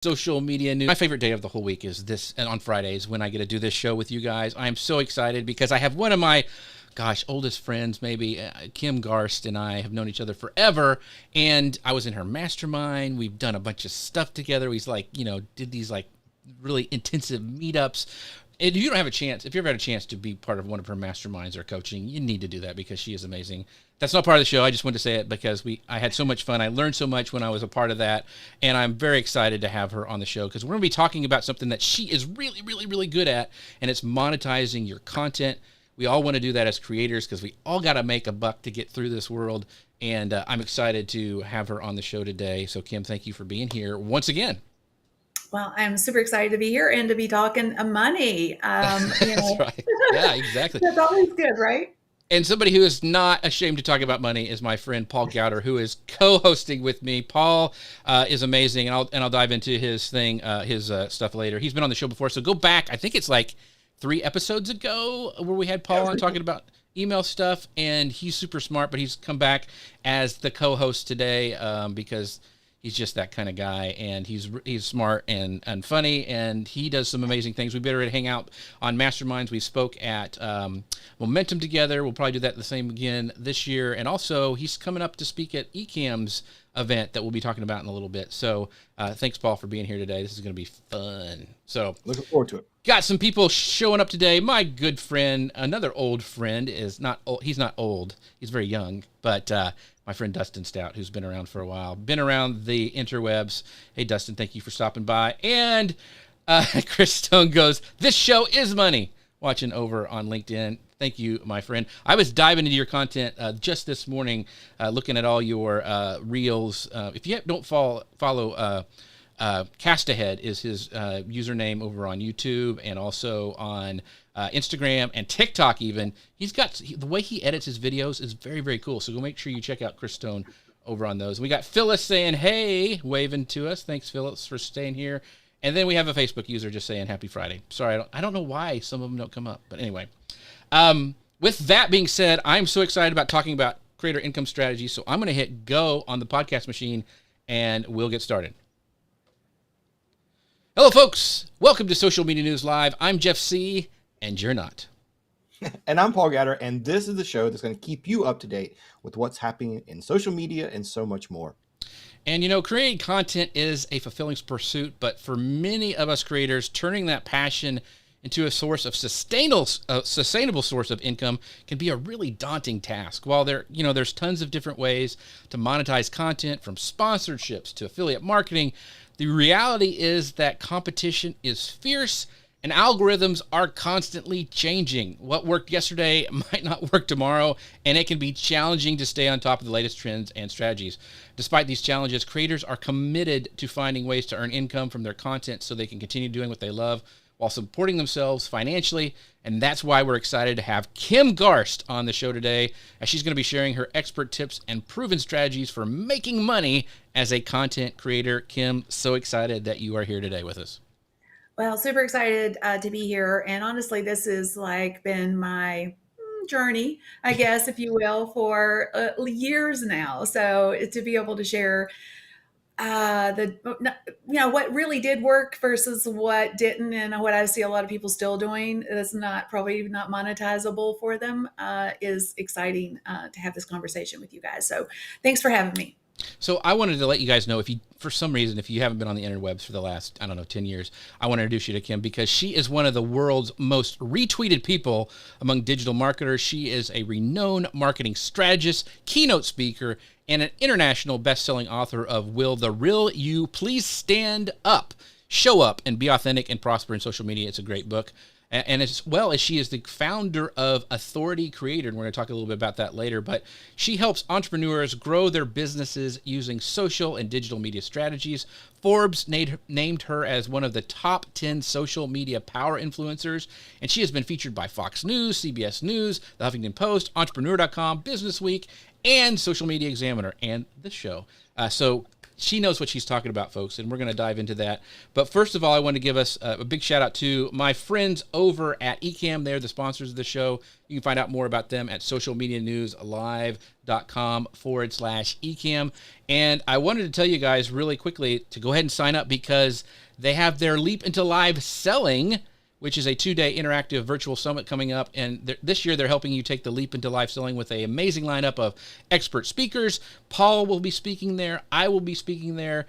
Social media news. My favorite day of the whole week is this, and on Fridays when I get to do this show with you guys. I am so excited because I have one of my, oldest friends, maybe Kim Garst, and I have known each other forever. And I was in her mastermind. We've done a bunch of stuff together. We've did these really intensive meetups. And if you don't have a chance, if you ever had a chance to be part of one of her masterminds or coaching, you need to do that because she is amazing. That's not part of the show. I just wanted to say it because I had so much fun. I learned so much when I was a part of that, and I'm very excited to have her on the show because we're going to be talking about something that she is really, really, really good at, and it's monetizing your content. We all want to do that as creators because we all got to make a buck to get through this world, and I'm excited to have her on the show today. So, Kim, thank you for being here once again. Well, I'm super excited to be here and to be talking money. That's right. Yeah, exactly. That's always good, right? And somebody who is not ashamed to talk about money is my friend Paul Gowder, who is co-hosting with me. Paul is amazing, and I'll dive into his thing, his stuff later. He's been on the show before, so go back. I think it's like 3 episodes ago where we had Paul on talking about email stuff, and he's super smart, but he's come back as the co-host today because he's just that kind of guy, and he's smart and funny, and he does some amazing things. We better hang out on masterminds. We spoke at Momentum together. We'll probably do that the same again this year. And also, he's coming up to speak at eCam's event that we'll be talking about in a little bit. So thanks, Paul, for being here today. This is going to be fun. So looking forward to it. Got some people showing up today. My good friend, another old friend, is not old. He's not old. He's very young, but my friend Dustin Stout, who's been around for a while, been around the interwebs. Hey, Dustin, thank you for stopping by. And Chris Stone goes, "This show is money," watching over on LinkedIn. Thank you, my friend. I was diving into your content just this morning, looking at all your reels. If you don't follow Cast Ahead is his username over on YouTube and also on Instagram and TikTok even. The way he edits his videos is very, very cool. So go make sure you check out Chris Stone over on those. We got Phyllis saying, hey, waving to us. Thanks, Phyllis, for staying here. And then we have a Facebook user just saying happy Friday. Sorry, I don't know why some of them don't come up. But anyway, with that being said, I'm so excited about talking about creator income strategy. So I'm going to hit go on the podcast machine and we'll get started. Hello, folks. Welcome to Social Media News Live. I'm Jeff C., and you're not. And I'm Paul Gowder, and this is the show that's going to keep you up to date with what's happening in social media and so much more. And, creating content is a fulfilling pursuit, but for many of us creators, turning that passion into a source of sustainable source of income can be a really daunting task. While there's tons of different ways to monetize content, from sponsorships to affiliate marketing, the reality is that competition is fierce and algorithms are constantly changing. What worked yesterday might not work tomorrow, and it can be challenging to stay on top of the latest trends and strategies. Despite these challenges, creators are committed to finding ways to earn income from their content so they can continue doing what they love while supporting themselves financially. And that's why we're excited to have Kim Garst on the show today, as she's going to be sharing her expert tips and proven strategies for making money as a content creator. Kim, so excited that you are here today with us. Well, super excited to be here. And honestly, this has been my journey, I guess, if you will, for years now. So to be able to share what really did work versus what didn't, and what I see a lot of people still doing that's probably not monetizable for them, is exciting to have this conversation with you guys. So thanks for having me. So I wanted to let you guys know, if you haven't been on the interwebs for the last, 10 years, I want to introduce you to Kim because she is one of the world's most retweeted people among digital marketers. She is a renowned marketing strategist, keynote speaker, and an international best-selling author of Will the Real You Please Stand Up? Show Up and Be Authentic and Prosper in Social Media. It's a great book. And as well as she is the founder of Authority Creator, and we're going to talk a little bit about that later, but she helps entrepreneurs grow their businesses using social and digital media strategies. Forbes named her as one of the top 10 social media power influencers, and she has been featured by Fox News, CBS News, The Huffington Post, Entrepreneur.com, Business Week, and Social Media Examiner, and the show. So she knows what she's talking about, folks, and we're going to dive into that. But first of all, I want to give us a big shout out to my friends over at Ecamm. They're the sponsors of the show. You can find out more about them at socialmedianewslive.com/Ecamm. And I wanted to tell you guys really quickly to go ahead and sign up because they have their Leap into Live Selling, which is a 2-day interactive virtual summit coming up. And this year, they're helping you take the leap into live selling with an amazing lineup of expert speakers. Paul will be speaking there. I will be speaking there.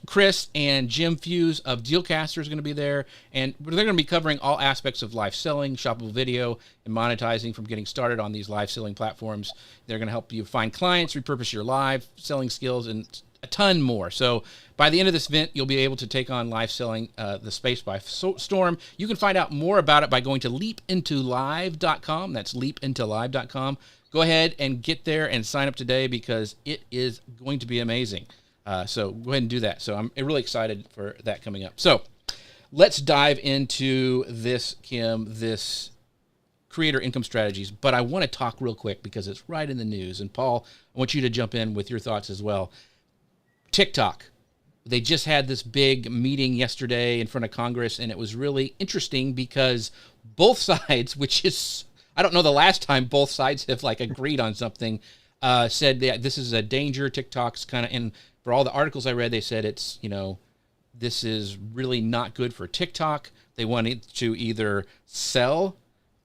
Chris and Jim Fuse of Dealcaster is going to be there. And they're going to be covering all aspects of live selling, shoppable video, and monetizing from getting started on these live selling platforms. They're going to help you find clients, repurpose your live selling skills, and a ton more. So by the end of this event, you'll be able to take on live selling the space by storm. You can find out more about it by going to leapintolive.com. That's leapintolive.com. Go ahead and get there and sign up today because it is going to be amazing. So go ahead and do that. So I'm really excited for that coming up. So let's dive into this, Kim, this creator income strategies. But I want to talk real quick because it's right in the news. And Paul, I want you to jump in with your thoughts as well. TikTok. They just had this big meeting yesterday in front of Congress, and it was really interesting because both sides, which is, I don't know the last time both sides have like agreed on something, said that this is a danger. TikTok's kind of, and for all the articles I read, they said it's, this is really not good for TikTok. They wanted to either sell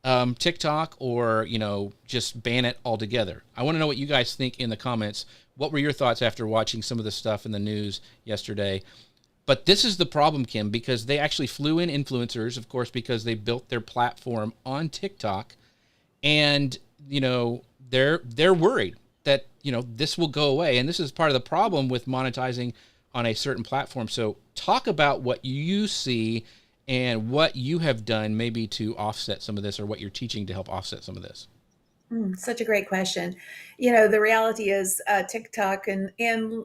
TikTok or, just ban it altogether. I want to know what you guys think in the comments. What were your thoughts after watching some of the stuff in the news yesterday? But this is the problem, Kim, because they actually flew in influencers, of course, because they built their platform on TikTok. And, they're worried that, this will go away. And this is part of the problem with monetizing on a certain platform. So talk about what you see and what you have done maybe to offset some of this, or what you're teaching to help offset some of this. Such a great question. The reality is TikTok and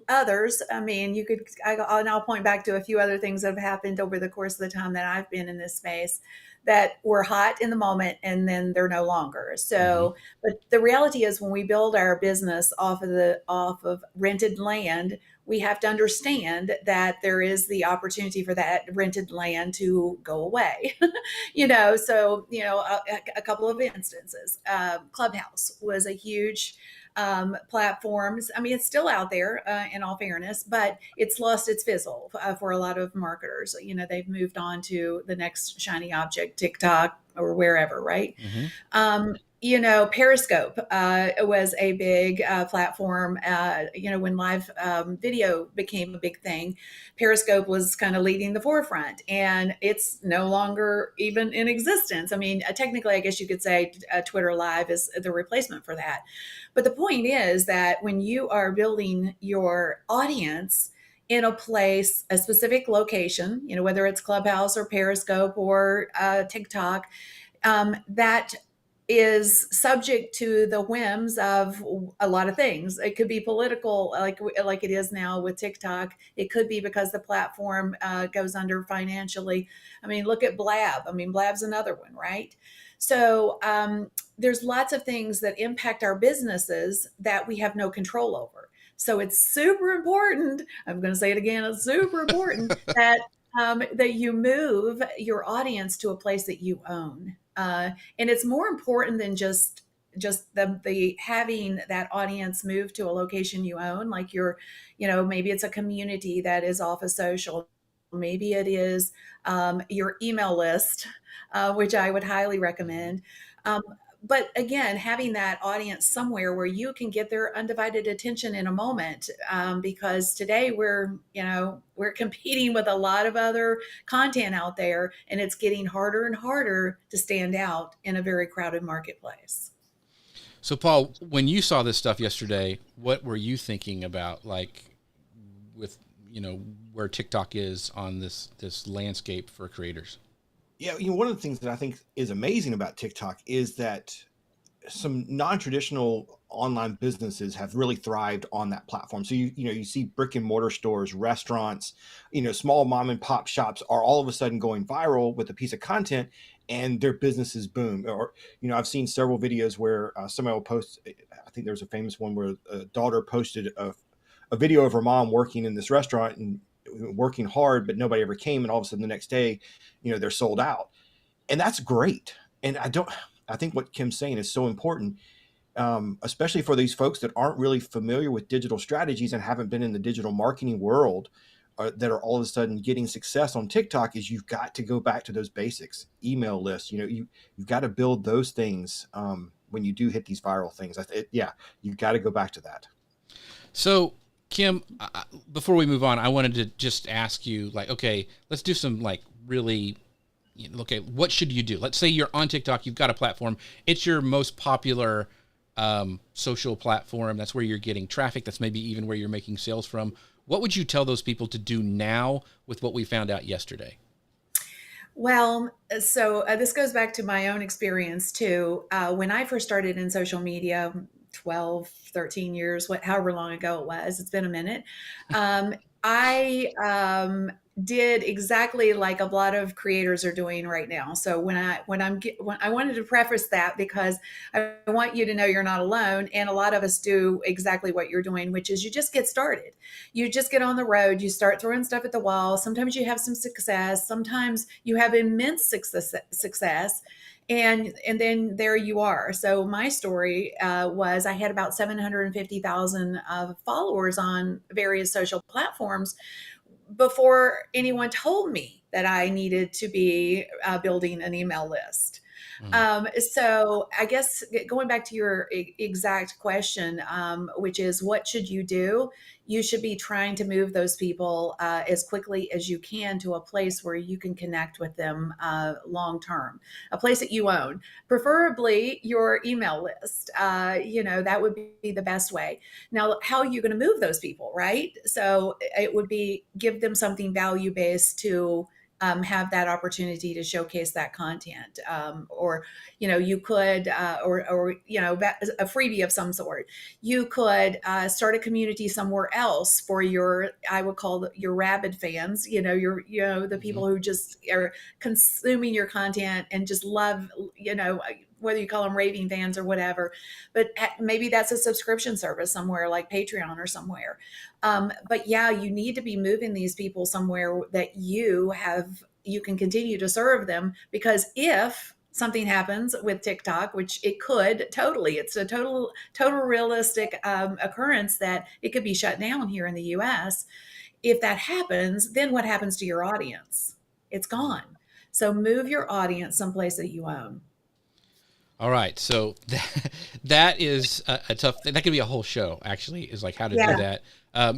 others. I mean, I'll point back to a few other things that have happened over the course of the time that I've been in this space that were hot in the moment and then they're no longer. So, but the reality is when we build our business off of rented land, we have to understand that there is the opportunity for that rented land to go away. A couple of instances. Clubhouse was a huge platforms. I mean, it's still out there in all fairness, but it's lost its fizzle for a lot of marketers. They've moved on to the next shiny object, TikTok or wherever, right? Periscope was a big platform. When live video became a big thing, Periscope was kind of leading the forefront, and it's no longer even in existence. I mean, technically, I guess you could say Twitter Live is the replacement for that. But the point is that when you are building your audience in a place, a specific location, whether it's Clubhouse or Periscope or TikTok, that is subject to the whims of a lot of things. It could be political, like it is now with TikTok. It could be because the platform goes under financially. I mean, look at Blab. I mean, Blab's another one, right? So there's lots of things that impact our businesses that we have no control over. So it's super important. I'm going to say it again. It's super important that you move your audience to a place that you own. And it's more important than just the having that audience move to a location you own, like maybe it's a community that is off of social. Maybe it is your email list, which I would highly recommend. But again, having that audience somewhere where you can get their undivided attention in a moment, because today we're competing with a lot of other content out there, and it's getting harder and harder to stand out in a very crowded marketplace. So, Paul, when you saw this stuff yesterday, what were you thinking about, with where TikTok is on this landscape for creators? Yeah, one of the things that I think is amazing about TikTok is that some non-traditional online businesses have really thrived on that platform. So you see brick and mortar stores, restaurants, small mom and pop shops are all of a sudden going viral with a piece of content, and their businesses boom. Or I've seen several videos where somebody will post. I think there was a famous one where a daughter posted a a video of her mom working in this restaurant and working hard, but nobody ever came. And all of a sudden the next day, they're sold out. And that's great. And I think what Kim's saying is so important, especially for these folks that aren't really familiar with digital strategies and haven't been in the digital marketing world, that are all of a sudden getting success on TikTok. Is you've got to go back to those basics, email lists. You've got to build those things when you do hit these viral things. You've got to go back to that. So, Kim, before we move on, I wanted to just ask you, like, okay, let's do some like really, okay, what should you do? Let's say you're on TikTok, you've got a platform, it's your most popular social platform. That's where you're getting traffic. That's maybe even where you're making sales from. What would you tell those people to do now with what we found out yesterday? Well, so this goes back to my own experience too. When I first started in social media, 12, 13 years, however long ago it was, it's been a minute. I did exactly like a lot of creators are doing right now. So when I wanted to preface that because I want you to know you're not alone, and a lot of us do exactly what you're doing, which is you just get started. You just get on the road, you start throwing stuff at the wall. Sometimes you have some success, sometimes you have immense success, and then there you are. So my story was I had about 750,000 followers on various social platforms before anyone told me that I needed to be building an email list. So I guess going back to your exact question, which is what should you do? You should be trying to move those people as quickly as you can to a place where you can connect with them long term, a place that you own, preferably your email list. That would be the best way. Now, how are you going to move those people, right? So it would be give them something value based to have that opportunity to showcase that content, or you could, or a freebie of some sort. You could start a community somewhere else for your, I would call your rabid fans. The people who just are consuming your content and just love, whether you call them raving fans or whatever. But maybe that's a subscription service somewhere like Patreon or somewhere. But yeah, you need to be moving these people somewhere that you can continue to serve them, because if something happens with TikTok, which it could totally, it's a total realistic occurrence that it could be shut down here in the US. If that happens, then what happens to your audience? It's gone. So move your audience someplace that you own. All right, so that is a tough thing. That could be a whole show, actually, is like how to do that. A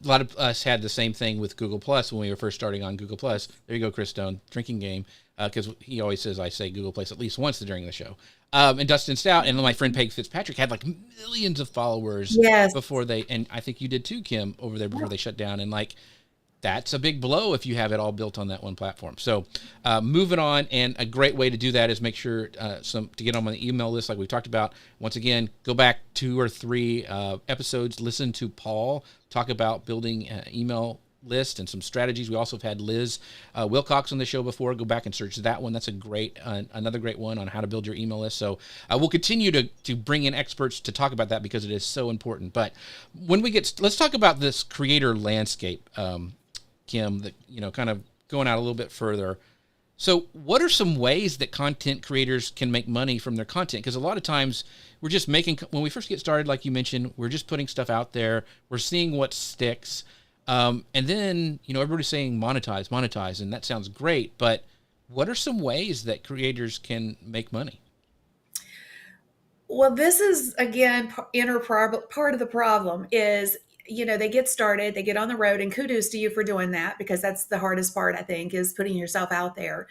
lot of us had the same thing with Google Plus when we were first starting on Google Plus. There you go, Chris Stone, drinking game, because he always says I say Google Plus at least once during the show. And Dustin Stout and my friend Peg Fitzpatrick had like millions of followers before they, and I think you did too, Kim, over there before they shut down. And like, that's a big blow if you have it all built on that one platform. So moving on, and a great way to do that is make sure to get on the email list like we talked about. Once again, go back 2 or 3 episodes, listen to Paul talk about building an email list and some strategies. We also have had Liz Wilcox on the show before. Go back and search that one. That's another great one on how to build your email list. So we'll continue to bring in experts to talk about that because it is so important. But when let's talk about this creator landscape, Kim, that, kind of going out a little bit further. So what are some ways that content creators can make money from their content? Because a lot of times we're just when we first get started, like you mentioned, we're just putting stuff out there. We're seeing what sticks. And then, everybody's saying monetize, and that sounds great. But what are some ways that creators can make money? Well, this is, again, part of the problem is, they get started, they get on the road, and kudos to you for doing that, because that's the hardest part, I think, is putting yourself out there.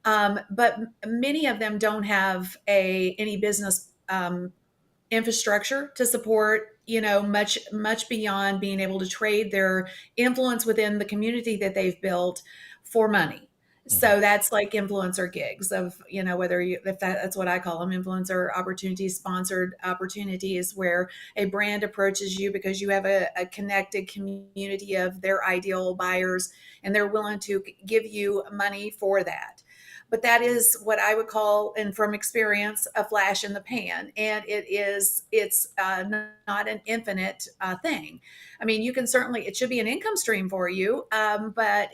But many of them don't have any business infrastructure to support, much beyond being able to trade their influence within the community that they've built for money. So that's like influencer gigs of, if that's what I call them, influencer opportunities, sponsored opportunities, where a brand approaches you because you have a connected community of their ideal buyers, and they're willing to give you money for that. but that is what I would call, and from experience, a flash in the pan. And it's not an infinite thing. I mean, you can certainly, it should be an income stream for you, but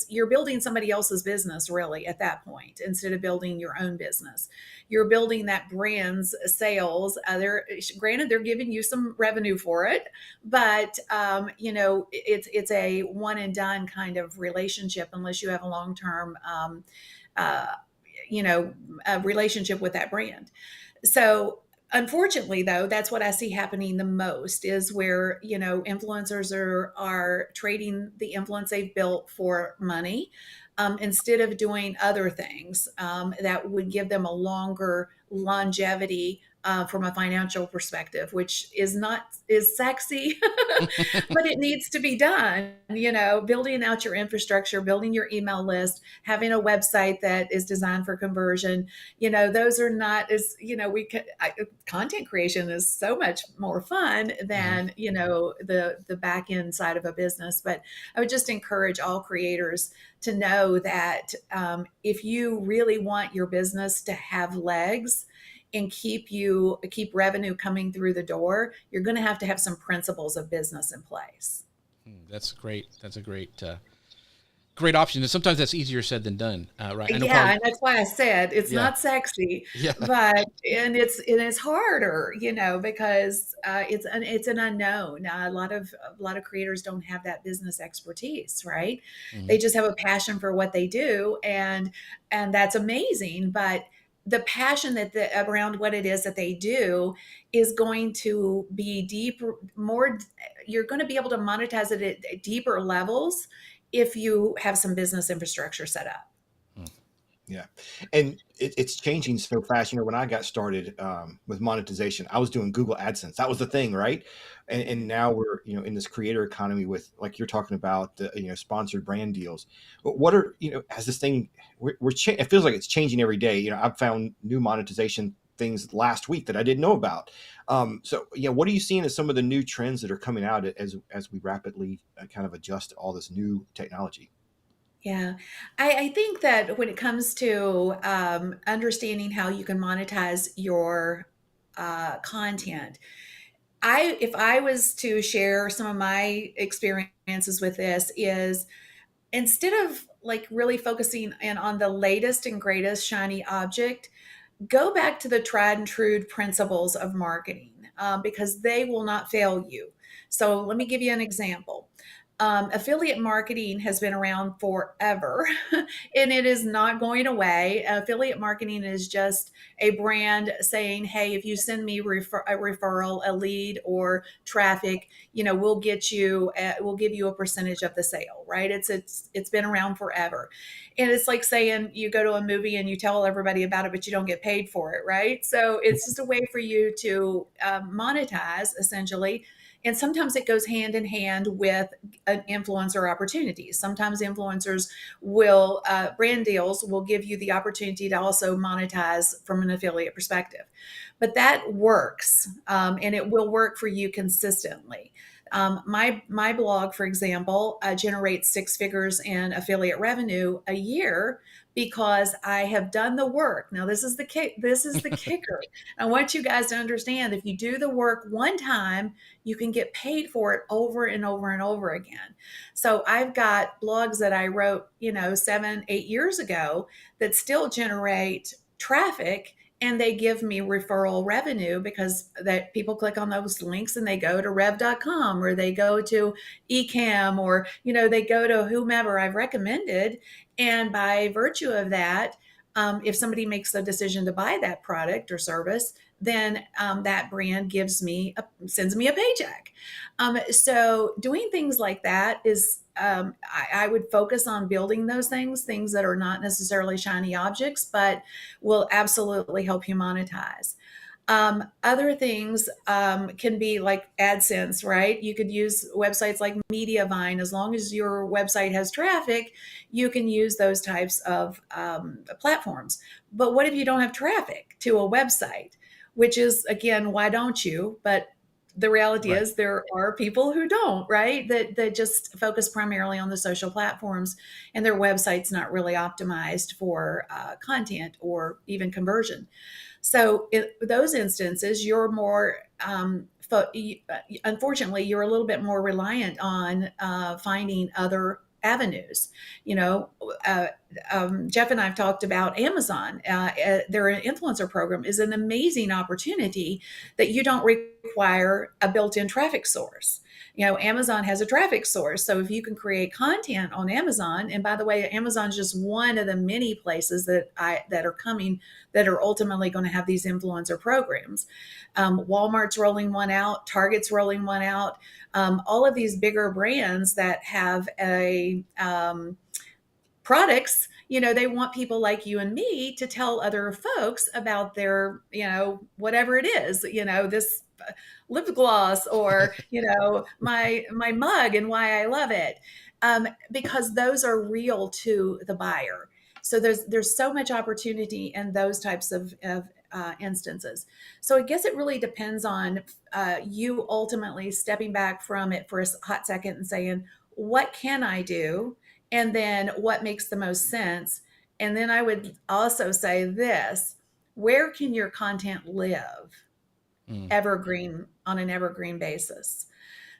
you're building somebody else's business really at that point instead of building your own business. You're building that brand's sales. They're granted they're giving you some revenue for it, but it's a one and done kind of relationship unless you have a long term uh, a relationship with that brand. So unfortunately though, that's what I see happening the most, is where influencers are trading the influence they've built for money, instead of doing other things that would give them a longer longevity from a financial perspective, which is sexy, but it needs to be done. Building out your infrastructure, building your email list, having a website that is designed for conversion. Those are not as content creation is so much more fun than the back end side of a business. But I would just encourage all creators to know that if you really want your business to have legs and keep revenue coming through the door, you're going to have some principles of business in place. That's great. That's a great option. And sometimes that's easier said than done, right? I know Yeah, probably. and that's why I said it's Yeah. not sexy, Yeah. but it's harder, because it's an unknown. A lot of creators don't have that business expertise, right? They Mhm. just have a passion for what they do, and that's amazing. But the passion around what it is that they do is going to be deeper, more. You're going to be able to monetize it at deeper levels if you have some business infrastructure set up. Yeah, and it's changing so fast. When I got started with monetization, I was doing Google AdSense. That was the thing, right? And now we're in this creator economy with, like you're talking about, the sponsored brand deals. But what are as this thing it feels like it's changing every day. I've found new monetization things last week that I didn't know about. So yeah, what are you seeing as some of the new trends that are coming out as we rapidly kind of adjust to all this new technology? Yeah, I think that when it comes to understanding how you can monetize your content, if I was to share some of my experiences with this, is instead of like really focusing in on the latest and greatest shiny object, go back to the tried and true principles of marketing, because they will not fail you. So let me give you an example. Affiliate marketing has been around forever and it is not going away. Affiliate marketing is just a brand saying, hey, if you send me a referral, a lead, or traffic, we'll give you a percentage of the sale, right? It's been around forever. And it's like saying you go to a movie and you tell everybody about it, but you don't get paid for it, right? So it's just a way for you to monetize essentially. And sometimes it goes hand in hand with an influencer opportunities. Sometimes influencers brand deals will give you the opportunity to also monetize from an affiliate perspective. But that works, and it will work for you consistently. My blog, for example, generates six figures in affiliate revenue a year because I have done the work. Now, this is the kick. This is the kicker. I want you guys to understand: if you do the work one time, you can get paid for it over and over and over again. So I've got blogs that I wrote, 7, 8 years ago that still generate traffic, and they give me referral revenue because that people click on those links and they go to rev.com, or they go to eCam, or they go to whomever I've recommended. And by virtue of that, if somebody makes the decision to buy that product or service, then that brand sends me a paycheck. So doing things like that is, I would focus on building those things that are not necessarily shiny objects, but will absolutely help you monetize. Other things can be like AdSense, right? You could use websites like Mediavine. As long as your website has traffic, you can use those types of platforms. But what if you don't have traffic to a website? Which is, again, why don't you? But the reality Right. is there are people who don't, right? That just focus primarily on the social platforms, and their website's not really optimized for content or even conversion. So in those instances, you're more, unfortunately, you're a little bit more reliant on finding other avenues. You know, uh, Jeff and I have talked about Amazon. Their influencer program is an amazing opportunity that you don't require a built-in traffic source. You know, Amazon has a traffic source. So if you can create content on Amazon, and by the way, Amazon's just one of the many places that are coming, that are ultimately going to have these influencer programs. Walmart's rolling one out, Target's rolling one out. All of these bigger brands that have a products, you know, they want people like you and me to tell other folks about their, you know, whatever it is, you know, this lip gloss, or, you know, my mug and why I love it. Because those are real to the buyer. So there's so much opportunity in those types of instances. So I guess it really depends on you ultimately stepping back from it for a hot second and saying, what can I do? And then what makes the most sense? And then I would also say this: where can your content live Mm. evergreen, on an evergreen basis?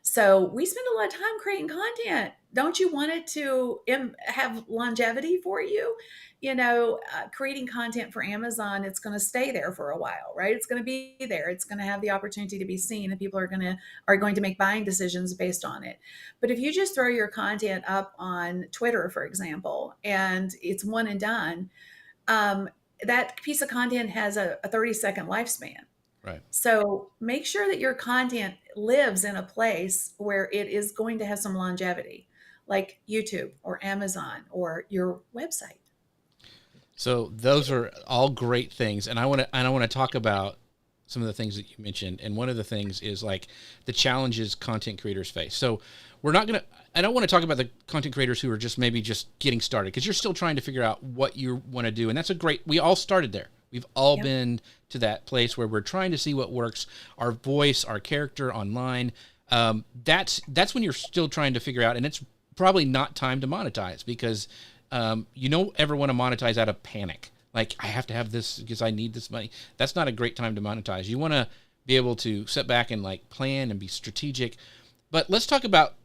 So we spend a lot of time creating content. Don't you want it to have longevity for you? You know, creating content for Amazon, it's going to stay there for a while, right? It's going to be there. It's going to have the opportunity to be seen, and people are going to make buying decisions based on it. But if you just throw your content up on Twitter, for example, and it's one and done, um, that piece of content has a 30-second lifespan. Right. So make sure that your content lives in a place where it is going to have some longevity, like YouTube or Amazon or your website. So those are all great things, and I want to talk about some of the things that you mentioned. And one of the things is like the challenges content creators face. So we're not gonna. I don't want to talk about the content creators who are just maybe just getting started, because you're still trying to figure out what you want to do, and that's a great. We all started there. We've all Yep. been to that place where we're trying to see what works, our voice, our character online. That's when you're still trying to figure out, and it's probably not time to monetize, because you don't ever want to monetize out of panic. Like, I have to have this because I need this money. That's not a great time to monetize. You want to be able to sit back and like plan and be strategic. But let's talk about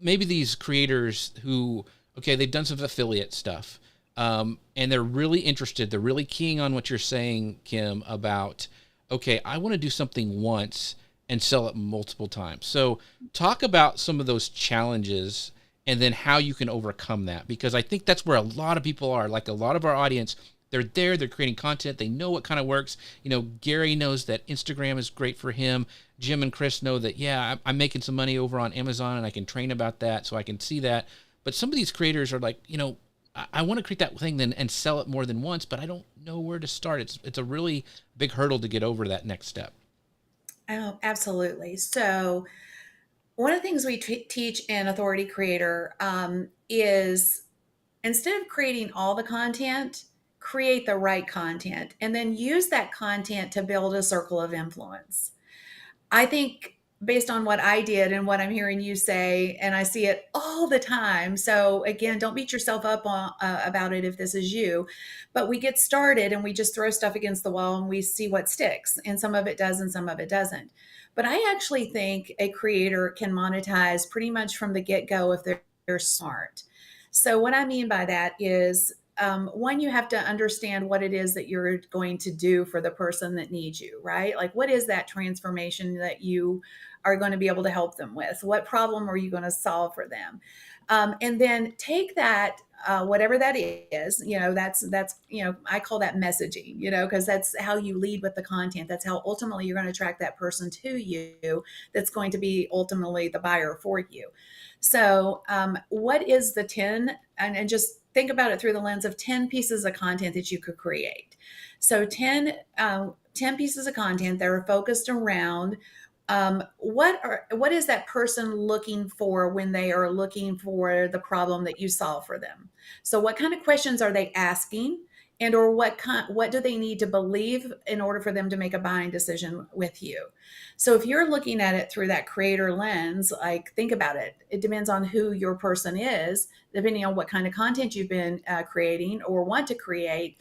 maybe these creators who, okay, they've done some affiliate stuff, and they're really interested. They're really keying on what you're saying, Kim, about, okay, I want to do something once and sell it multiple times. So talk about some of those challenges and then how you can overcome that, because I think that's where a lot of people are. Like, a lot of our audience, they're there, they're creating content, they know what kind of works. You know, Gary knows that Instagram is great for him. Jim and Chris know that, yeah, I'm making some money over on Amazon and I can train about that, so I can see that. But some of these creators are like, you know, I want to create that thing then and sell it more than once, but I don't know where to start. It's a really big hurdle to get over that next step. Oh, absolutely. So one of the things we teach in Authority Creator is, instead of creating all the content, create the right content and then use that content to build a circle of influence. I think, based on what I did and what I'm hearing you say, and I see it all the time. So again, don't beat yourself up about it if this is you, but we get started and we just throw stuff against the wall and we see what sticks, and some of it does and some of it doesn't. But I actually think a creator can monetize pretty much from the get-go if they're smart. So what I mean by that is, one, you have to understand what it is that you're going to do for the person that needs you, right? Like, what is that transformation that you are going to be able to help them with? What problem are you going to solve for them? And then take that, whatever that is, you know, that's, you know, I call that messaging, you know, because that's how you lead with the content. That's how ultimately you're going to attract that person to you that's going to be ultimately the buyer for you. So, what is the 10, and just think about it through the lens of 10 pieces of content that you could create. So 10 pieces of content that are focused around, what is that person looking for when they are looking for the problem that you solve for them? So what kind of questions are they asking? and or what do they need to believe in order for them to make a buying decision with you. So if you're looking at it through that creator lens, like think about it, it depends on who your person is, depending on what kind of content you've been creating or want to create.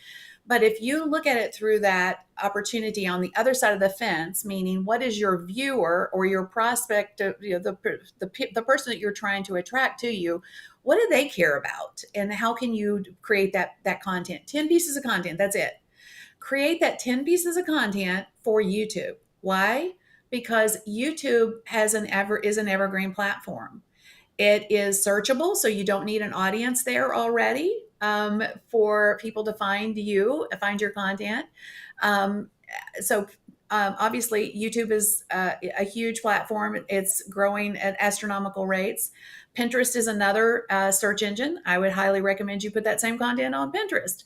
But if you look at it through that opportunity on the other side of the fence, meaning what is your viewer or your prospect, the person that you're trying to attract to you, what do they care about, and how can you create that content? 10 pieces of content, that's it. Create that 10 pieces of content for YouTube. Why? Because YouTube is an evergreen platform. It is searchable, so you don't need an audience there already for people to find your content. Um, obviously, YouTube is a huge platform. It's growing at astronomical rates. Pinterest is another search engine. I would highly recommend you put that same content on Pinterest.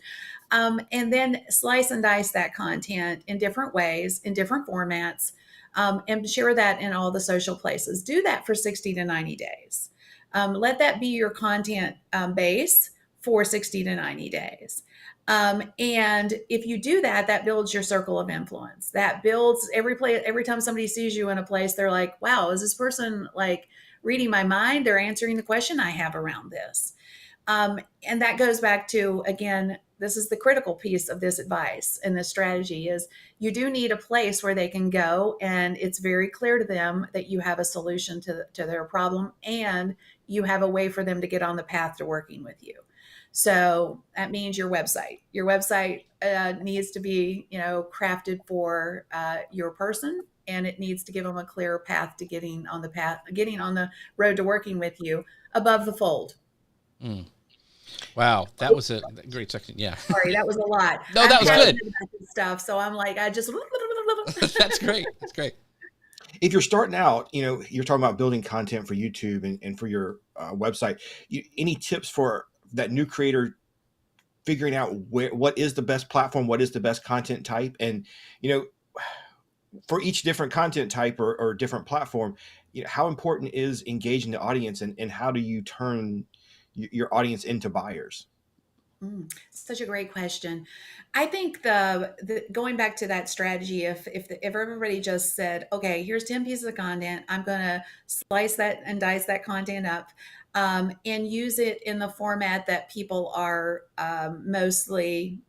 And then slice and dice that content in different ways, in different formats, and share that in all the social places. Do that for 60 to 90 days. Let that be your content base for 60 to 90 days. And if you do that, that builds your circle of influence. That builds every time somebody sees you in a place, they're like, wow, is this person like reading my mind? They're answering the question I have around this. And that goes back to, again, this is the critical piece of this advice and this strategy is you do need a place where they can go and it's very clear to them that you have a solution to their problem and you have a way for them to get on the path to working with you. So that means your website. Your website needs to be, crafted for your person, and it needs to give them a clear path to getting on the road to working with you above the fold. Mm. Wow, that was a great section. Yeah. Sorry, that was a lot. No, that was good. About this stuff, so I'm like, I just. That's great. That's great. If you're starting out, you're talking about building content for YouTube and for your website. Any tips for that new creator figuring out what is the best platform, what is the best content type, and for each different content type or different platform, how important is engaging the audience, and how do you turn your audience into buyers? Such a great question. I think the going back to that strategy, if everybody just said, okay, here's 10 pieces of content, I'm going to slice that and dice that content up, and use it in the format that people are mostly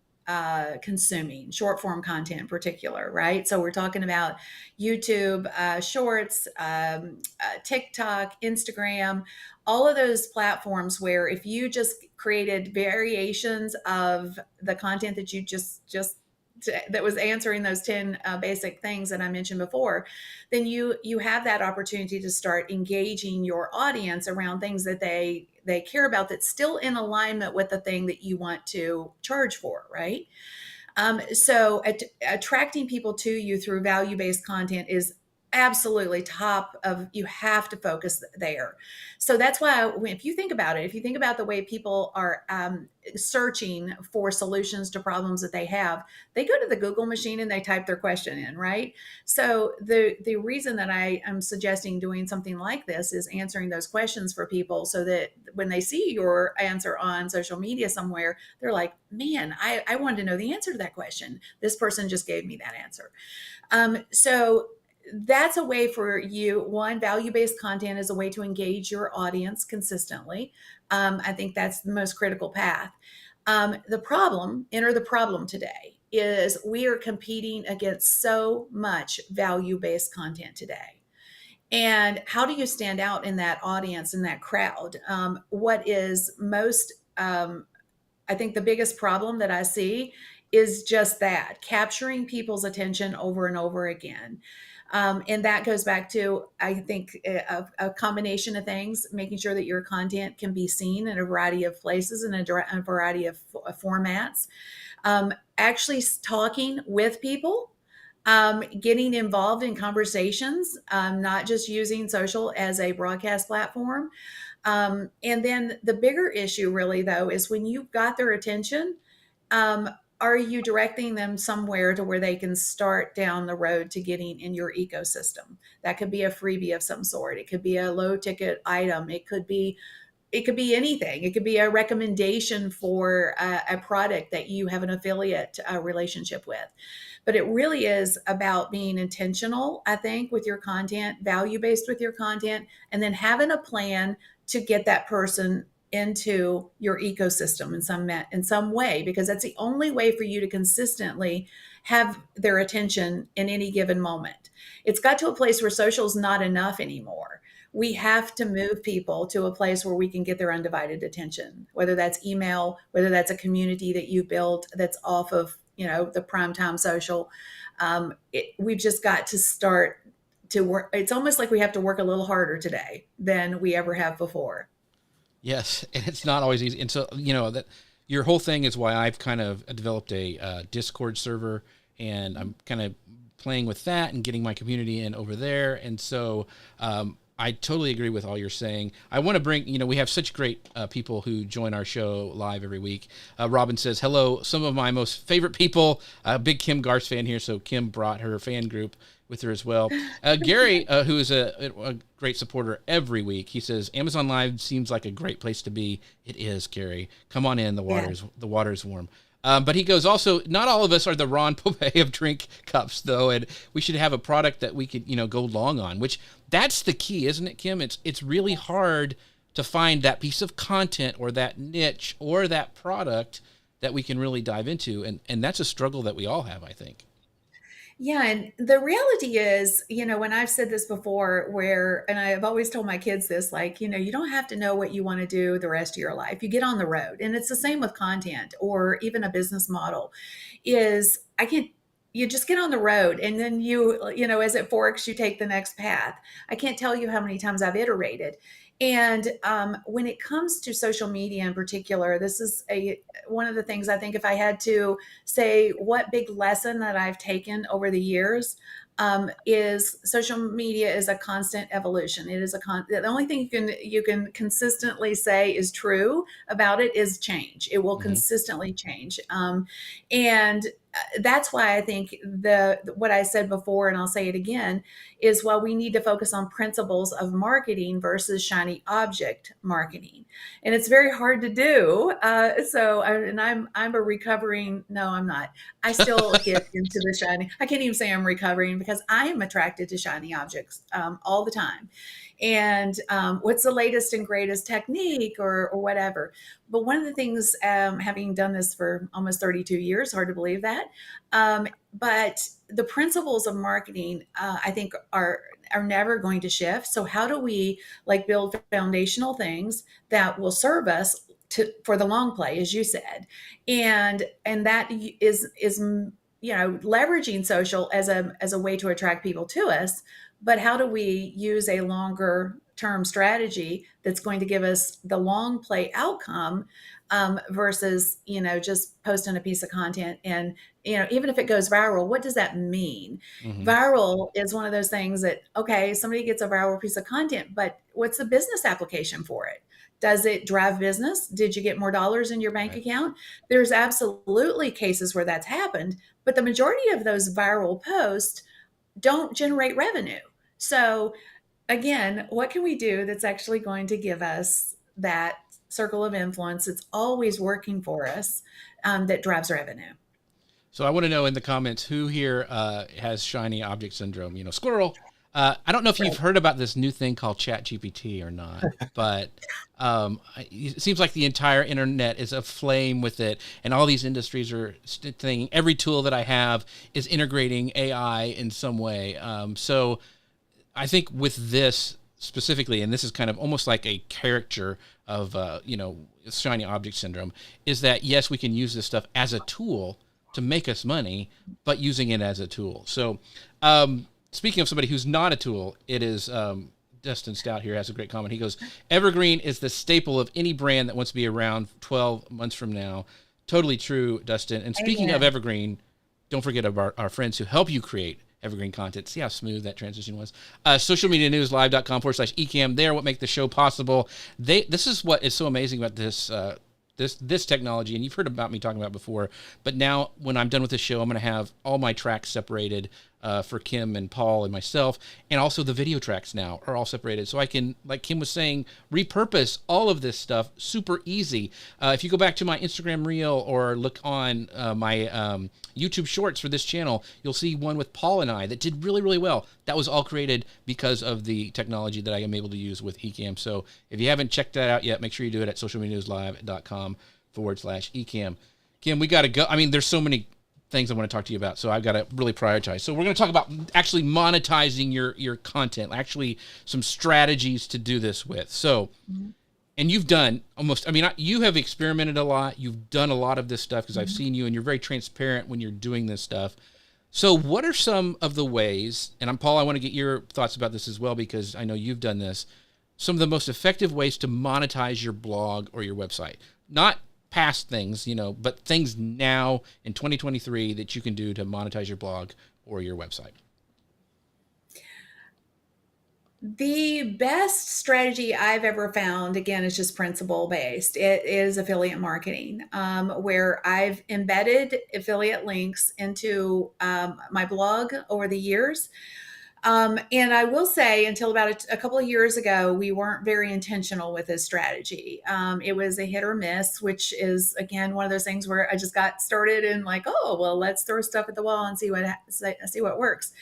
consuming, short form content in particular, right? So we're talking about YouTube, Shorts, TikTok, Instagram, all of those platforms where if you just created variations of the content that you just that was answering those 10 basic things that I mentioned before, then you have that opportunity to start engaging your audience around things that they care about that's still in alignment with the thing that you want to charge for, right? So attracting people to you through value-based content is absolutely top of, you have to focus there. So that's why if you think about it, if you think about the way people are searching for solutions to problems that they have, they go to the Google machine and they type their question in, right? So the reason that I am suggesting doing something like this is answering those questions for people so that when they see your answer on social media somewhere, they're like, man, I wanted to know the answer to that question. This person just gave me that answer. So that's a way for you. One, value-based content is a way to engage your audience consistently. I think that's the most critical path. Enter the problem today is we are competing against so much value-based content today. And how do you stand out in that audience, in that crowd? What is most, I think the biggest problem that I see is just that, capturing people's attention over and over again. And that goes back to, I think, a combination of things, making sure that your content can be seen in a variety of places and a variety of formats. Actually talking with people, getting involved in conversations, not just using social as a broadcast platform. And then the bigger issue really, though, is when you've got their attention, are you directing them somewhere to where they can start down the road to getting in your ecosystem? That could be a freebie of some sort. It could be a low ticket item. It could be it could be anything. It could be a recommendation for a product that you have an affiliate relationship with. But it really is about being intentional, I think, with your content, value based with your content, and then having a plan to get that person into your ecosystem in some way, because that's the only way for you to consistently have their attention in any given moment. It's got to a place where social is not enough anymore. We have to move people to a place where we can get their undivided attention, whether that's email, whether that's a community that you built that's off of, the primetime social. We've just got to start to work. It's almost like we have to work a little harder today than we ever have before. Yes, and it's not always easy. And so, that your whole thing is why I've kind of developed a Discord server, and I'm kind of playing with that and getting my community in over there. And so I totally agree with all you're saying. I want to bring, we have such great people who join our show live every week. Robin says, hello, some of my most favorite people. Big Kim Garst fan here, so Kim brought her fan group with her as well. Gary, who is a great supporter every week, he says, Amazon Live seems like a great place to be. It is, Gary. Come on in. The water's warm. But he goes, also, not all of us are the Ron Pope of drink cups, though, and we should have a product that we could, go long on, which that's the key, isn't it, Kim? It's really hard to find that piece of content or that niche or that product that we can really dive into, and that's a struggle that we all have, I think. Yeah. And the reality is, when I've said this before, and I've always told my kids this, like, you don't have to know what you want to do the rest of your life. You get on the road. And it's the same with content or even a business model you just get on the road, and then as it forks, you take the next path. I can't tell you how many times I've iterated. And when it comes to social media in particular, this is one of the things I think, if I had to say what big lesson that I've taken over the years, is social media is a constant evolution. It is the only thing you can consistently say is true about it is change. It will consistently change. And that's why I think what I said before, and I'll say it again, is while we need to focus on principles of marketing versus shiny object marketing, and it's very hard to do. I'm a recovering. No, I'm not. I still get into the shiny. I can't even say I'm recovering, because I am attracted to shiny objects all the time. And what's the latest and greatest technique or whatever. But one of the things, having done this for almost 32 years, hard to believe that, but the principles of marketing, I think, are never going to shift. So how do we build foundational things that will serve us for the long play, as you said, and that is leveraging social as a way to attract people to us. But how do we use a longer term strategy that's going to give us the long play outcome, versus, just posting a piece of content and, even if it goes viral, what does that mean? Viral is one of those things that, okay, somebody gets a viral piece of content, but what's the business application for it? Does it drive business? Did you get more dollars in your bank account? There's absolutely cases where that's happened, but the majority of those viral posts don't generate revenue. So again, what can we do that's actually going to give us that circle of influence that's always working for us, that drives revenue? So I want to know in the comments who here has shiny object syndrome. Squirrel. I don't know if you've heard about this new thing called ChatGPT or not, but it seems like the entire internet is aflame with it, and all these industries are thinking every tool that I have is integrating AI in some way. So I think with this specifically, and this is kind of almost like a caricature of shiny object syndrome, is that yes, we can use this stuff as a tool to make us money, but using it as a tool. So speaking of somebody who's not a tool, it is Dustin Stout here has a great comment. He goes, evergreen is the staple of any brand that wants to be around 12 months from now. Totally true, Dustin. And speaking of evergreen, don't forget about our friends who help you create evergreen content. See how smooth that transition was? Socialmedianewslive.com/ecam. They're what make the show possible. This is what is so amazing about this technology, and you've heard about me talking about it before, but now when I'm done with this show, I'm going to have all my tracks separated for Kim and Paul and myself, and also the video tracks now are all separated. So I can, like Kim was saying, repurpose all of this stuff super easy. If you go back to my Instagram reel or look on my YouTube shorts for this channel, you'll see one with Paul and I that did really, really well. That was all created because of the technology that I am able to use with Ecamm. So if you haven't checked that out yet, make sure you do it at socialmedianewslive.com/Ecamm. Kim, we got to go. I mean, there's so many things I want to talk to you about, so I've got to really prioritize. So we're going to talk about actually monetizing your content, actually some strategies to do this with. So, and you've done almost, I mean, you have experimented a lot. You've done a lot of this stuff because I've seen you, and you're very transparent when you're doing this stuff. So what are some of the ways, and Paul, I want to get your thoughts about this as well, because I know you've done this, some of the most effective ways to monetize your blog or your website? Not past things, but things now in 2023 that you can do to monetize your blog or your website. The best strategy I've ever found, again, is just principle based. It is affiliate marketing, where I've embedded affiliate links into my blog over the years. And I will say, until about a couple of years ago, we weren't very intentional with this strategy. It was a hit or miss, which is, again, one of those things where I just got started and like, oh, well, let's throw stuff at the wall and see what works.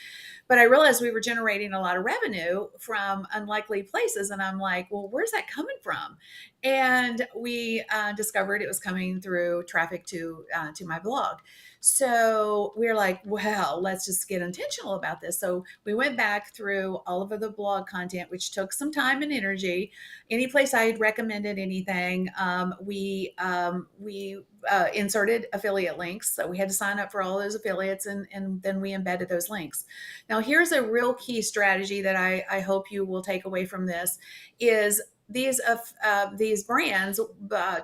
But I realized we were generating a lot of revenue from unlikely places. And I'm like, well, where's that coming from? And we discovered it was coming through traffic to my blog. So we're like, well, let's just get intentional about this. So we went back through all of the blog content, which took some time and energy. Any place I had recommended anything, we inserted affiliate links. So we had to sign up for all those affiliates, and then we embedded those links. Now, here's a real key strategy that I hope you will take away from this is these brands,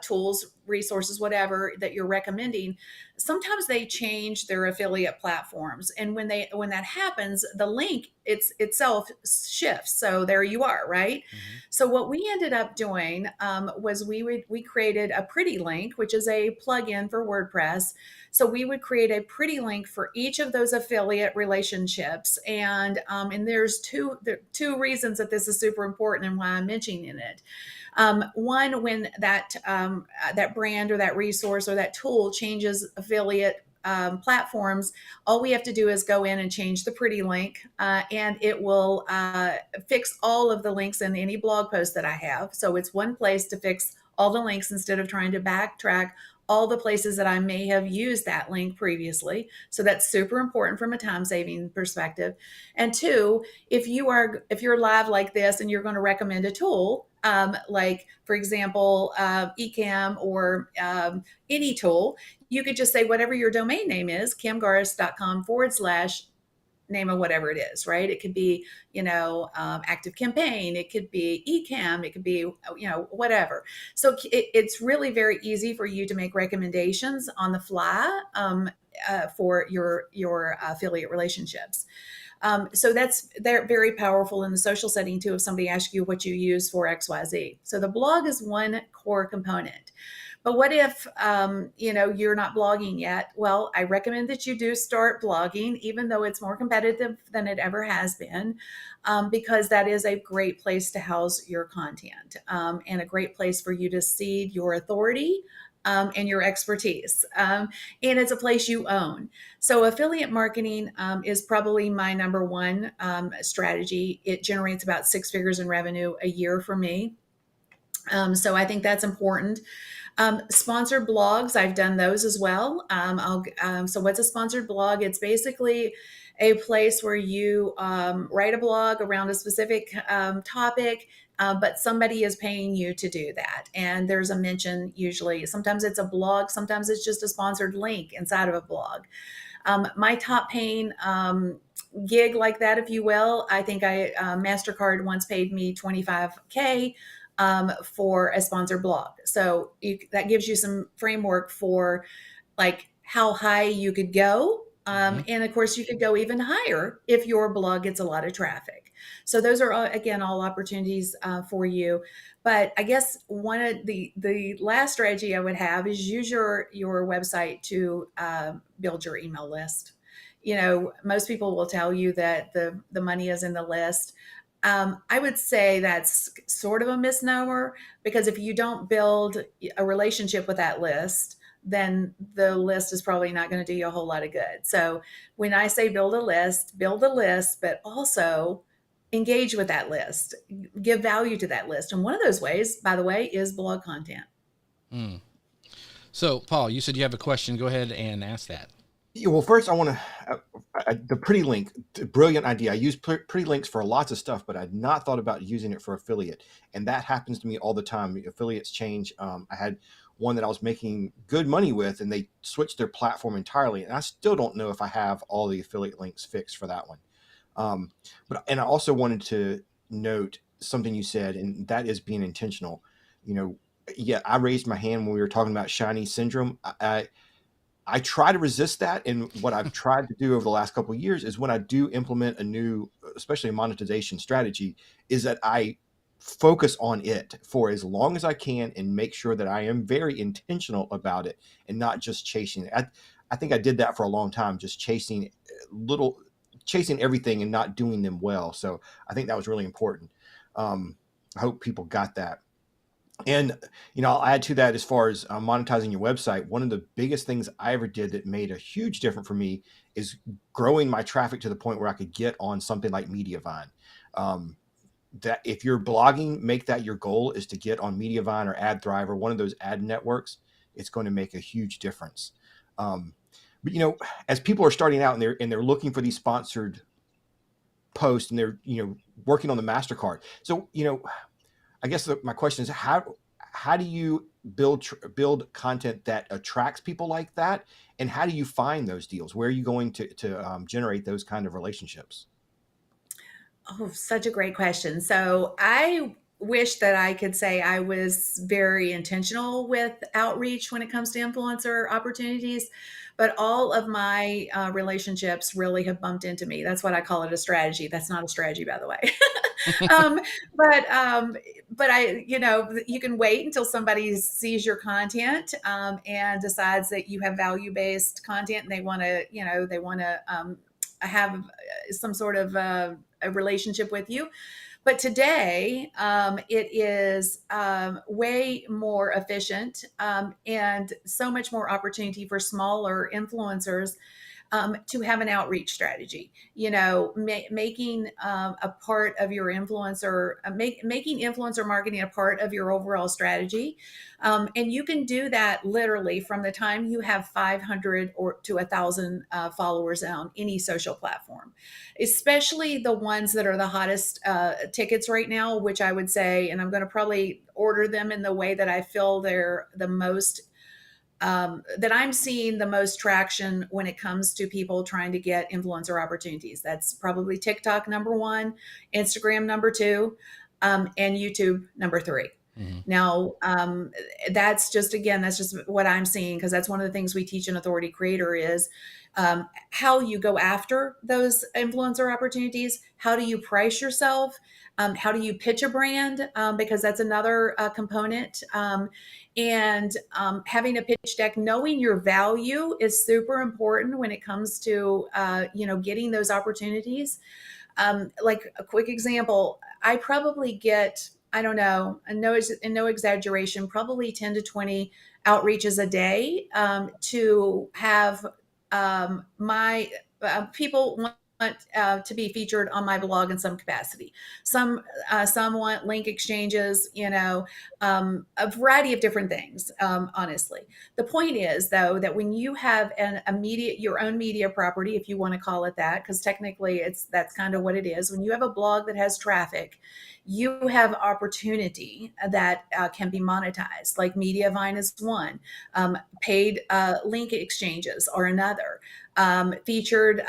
tools, resources, whatever that you're recommending, sometimes they change their affiliate platforms, and when that happens, the link itself shifts. So there you are, right? Mm-hmm. So what we ended up doing was we created a pretty link, which is a plugin for WordPress. So we would create a pretty link for each of those affiliate relationships, and there's two reasons that this is super important and why I'm mentioning it. One, when that brand or that resource or that tool changes affiliate platforms, all we have to do is go in and change the pretty link, and it will fix all of the links in any blog post that I have. So it's one place to fix all the links instead of trying to backtrack all the places that I may have used that link previously. So that's super important from a time saving perspective. And two, if you're live like this and you're going to recommend a tool, like for example, Ecamm or any tool, you could just say whatever your domain name is, kimgaris.com/ name of whatever it is, right? It could be, Active Campaign, it could be Ecamm, it could be, whatever. So it's really very easy for you to make recommendations on the fly for your affiliate relationships. So they're very powerful in the social setting too, if somebody asks you what you use for XYZ. So the blog is one core component. But what if, you're not blogging yet? Well, I recommend that you do start blogging, even though it's more competitive than it ever has been, because that is a great place to house your content, and a great place for you to seed your authority and your expertise. And it's a place you own. So affiliate marketing is probably my number one strategy. It generates about 6 figures in revenue a year for me. So I think that's important. Sponsored blogs, I've done those as well. So what's a sponsored blog? It's basically a place where you write a blog around a specific topic, but somebody is paying you to do that. And there's a mention usually. Sometimes it's a blog, sometimes it's just a sponsored link inside of a blog. My top paying gig like that, if you will, I think MasterCard once paid me $25K for a sponsored blog. So that gives you some framework for like how high you could go. And of course you could go even higher if your blog gets a lot of traffic. So those are again, all opportunities for you. But I guess one of the last strategy I would have is use your website to build your email list. Most people will tell you that the money is in the list. I would say that's sort of a misnomer, because if you don't build a relationship with that list, then the list is probably not going to do you a whole lot of good. So when I say build a list, but also engage with that list, give value to that list. And one of those ways, by the way, is blog content. Mm. So, Paul, you said you have a question. Go ahead and ask that. Yeah, well, first I want the Pretty Link, brilliant idea. I use Pretty Links for lots of stuff, but I'd not thought about using it for affiliate, and that happens to me all the time. Affiliates change. I had one that I was making good money with, and they switched their platform entirely, and I still don't know if I have all the affiliate links fixed for that one. And I also wanted to note something you said, and that is being intentional. Yeah, I raised my hand when we were talking about shiny syndrome. I try to resist that. And what I've tried to do over the last couple of years is, when I do implement a new, especially a monetization strategy, is that I focus on it for as long as I can and make sure that I am very intentional about it and not just chasing it. I think I did that for a long time, just chasing everything and not doing them well. So I think that was really important. I hope people got that. And, I'll add to that, as far as monetizing your website. One of the biggest things I ever did that made a huge difference for me is growing my traffic to the point where I could get on something like Mediavine. That if you're blogging, make that your goal, is to get on Mediavine or AdThrive or one of those ad networks. It's going to make a huge difference. But as people are starting out and they're looking for these sponsored posts, and they're working on the MasterCard. So I guess my question is, how do you build content that attracts people like that, and how do you find those deals? Where are you going to generate those kind of relationships? Oh, such a great question. So I wish that I could say I was very intentional with outreach when it comes to influencer opportunities, but all of my relationships really have bumped into me. That's what I call it, a strategy. That's not a strategy, by the way. um, but you can wait until somebody sees your content and decides that you have value-based content, and they want to have some sort of a relationship with you. But today, it is way more efficient, and so much more opportunity for smaller influencers to have an outreach strategy. Making a part of your making influencer marketing a part of your overall strategy. And you can do that literally from the time you have 500 or to 1,000 followers on any social platform, especially the ones that are the hottest tickets right now, which I would say, and I'm going to probably order them in the way that I feel they're the most that I'm seeing the most traction when it comes to people trying to get influencer opportunities. That's probably TikTok number one, Instagram number two, and YouTube number three. Mm-hmm. Now, that's just what I'm seeing, because that's one of the things we teach in Authority Creator is how you go after those influencer opportunities. How do you price yourself? How do you pitch a brand? Because that's another component. And having a pitch deck, knowing your value is super important when it comes to getting those opportunities. Like a quick example, I probably get, I don't know, no exaggeration, probably 10 to 20 outreaches a day to have my people want to be featured on my blog in some capacity. Some want link exchanges, a variety of different things. Honestly, the point is, though, that when you have your own media property, if you want to call it that, because technically that's kind of what it is. When you have a blog that has traffic, you have opportunity that can be monetized. Like Mediavine is one, paid link exchanges are another. Featured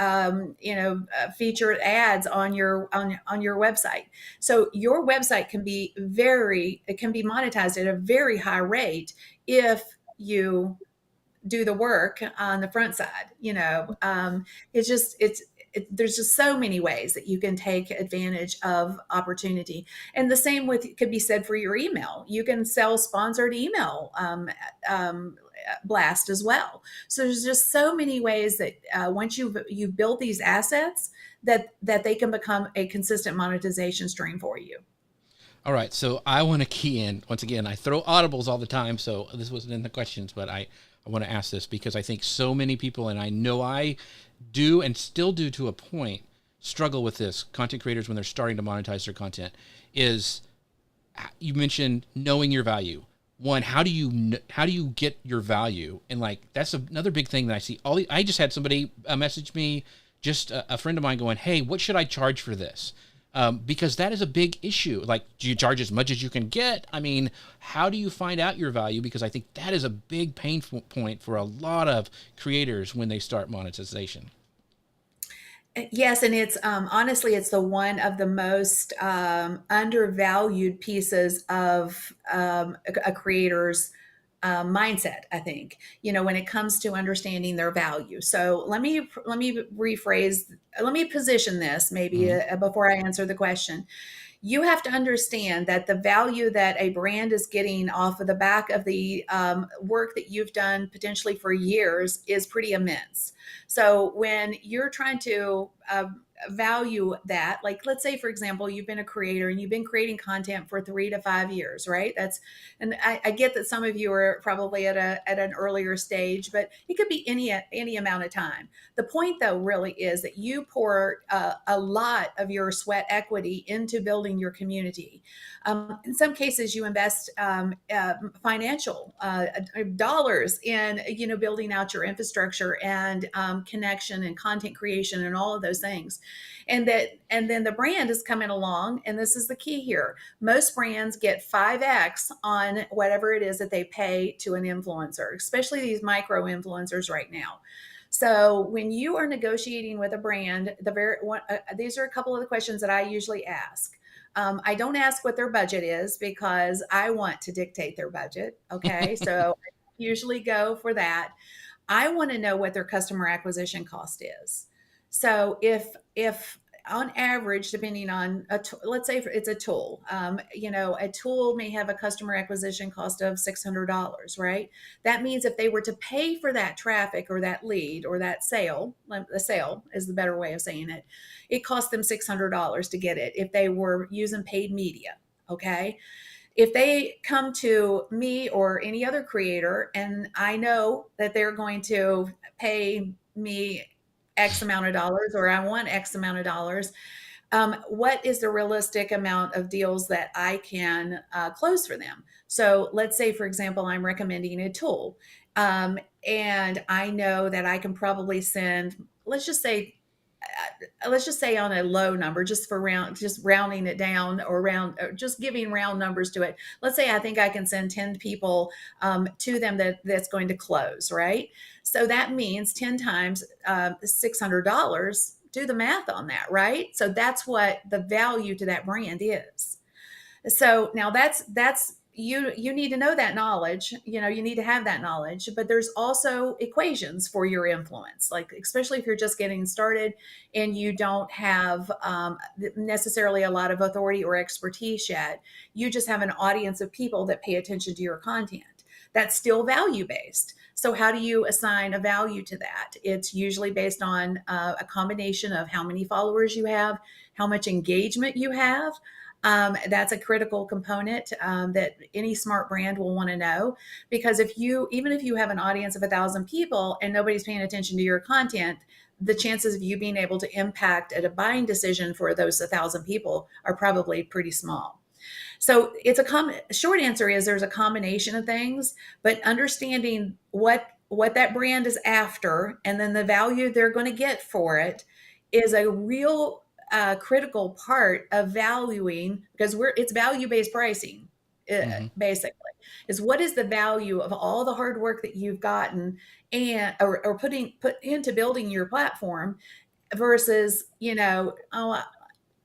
featured ads on your website. So your website can be monetized at a very high rate if you do the work on the front side. There's just so many ways that you can take advantage of opportunity. And the same could be said for your email. You can sell sponsored email blast as well. So there's just so many ways that once you've built these assets, that they can become a consistent monetization stream for you. All right, so I want to key in once again. I throw audibles all the time, so this wasn't in the questions, but I want to ask this because I think so many people, and I know I do and still do to a point, struggle with this. Content creators when they're starting to monetize their content is, you mentioned knowing your value. One, how do you get your value? And like that's another big thing that I see. I just had somebody message me, just a friend of mine, going, "Hey, what should I charge for this?" Because that is a big issue. Like, do you charge as much as you can get? I mean, how do you find out your value? Because I think that is a big pain point for a lot of creators when they start monetization. Yes, and it's honestly, it's the one of the most undervalued pieces of a creator's mindset. I think when it comes to understanding their value. So let me rephrase. Let me position this maybe Mm-hmm. before I answer the question. You have to understand that the value that a brand is getting off of the back of the work that you've done potentially for years is pretty immense. So when you're trying to value that, like let's say for example you've been a creator and you've been creating content for 3 to 5 years, right? And I get that some of you are probably at an earlier stage, but it could be any amount of time. The point though really is that you pour a lot of your sweat equity into building your community. In some cases you invest financial dollars in building out your infrastructure and connection and content creation and all of those things. And then the brand is coming along, and this is the key here. Most brands get 5x on whatever it is that they pay to an influencer, especially these micro influencers right now. So when you are negotiating with a brand, these are a couple of the questions that I usually ask. I don't ask what their budget is because I want to dictate their budget. Okay, so I usually go for that. I want to know what their customer acquisition cost is. So if on average, depending on let's say it's a tool, a tool may have a customer acquisition cost of $600, right? That means if they were to pay for that traffic or that lead or that sale, the sale is the better way of saying it, it cost them $600 to get it if they were using paid media. Okay. If they come to me or any other creator and I know that they're going to pay me X amount of dollars or I want X amount of dollars, what is the realistic amount of deals that I can close for them? So let's say, for example, I'm recommending a tool, and I know that I can probably send, let's just say on a low number, just rounding it down or just giving round numbers to it. Let's say I think I can send 10 people to them that's going to close, right? So that means 10 times $600. Do the math on that, right? So that's what the value to that brand is. So now that's you need to know that knowledge. You need to have that knowledge, but there's also equations for your influence, like especially if you're just getting started and you don't have necessarily a lot of authority or expertise yet. You just have an audience of people that pay attention to your content. That's still value based. So how do you assign a value to that? It's usually based on a combination of how many followers you have, how much engagement you have. That's a critical component that any smart brand will want to know, because even if you have an audience of 1,000 people and nobody's paying attention to your content, the chances of you being able to impact at a buying decision for those 1,000 people are probably pretty small. So it's short answer is there's a combination of things, but understanding what that brand is after and then the value they're going to get for it is a real critical part of valuing, because it's value-based pricing, Mm-hmm. basically, is what is the value of all the hard work that you've gotten or put into building your platform versus, oh,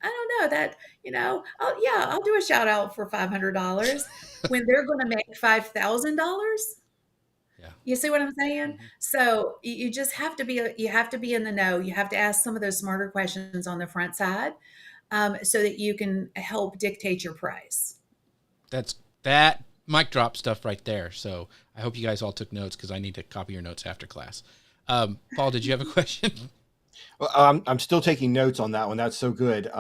I don't know that, oh yeah, I'll do a shout out for $500 when they're going to make $5,000. Yeah. You see what I'm saying? Mm-hmm. So you just have to be in the know. You have to ask some of those smarter questions on the front side, so that you can help dictate your price. That mic drop stuff right there. So I hope you guys all took notes because I need to copy your notes after class. Paul, did you have a question? Well, I'm still taking notes on that one. That's so good.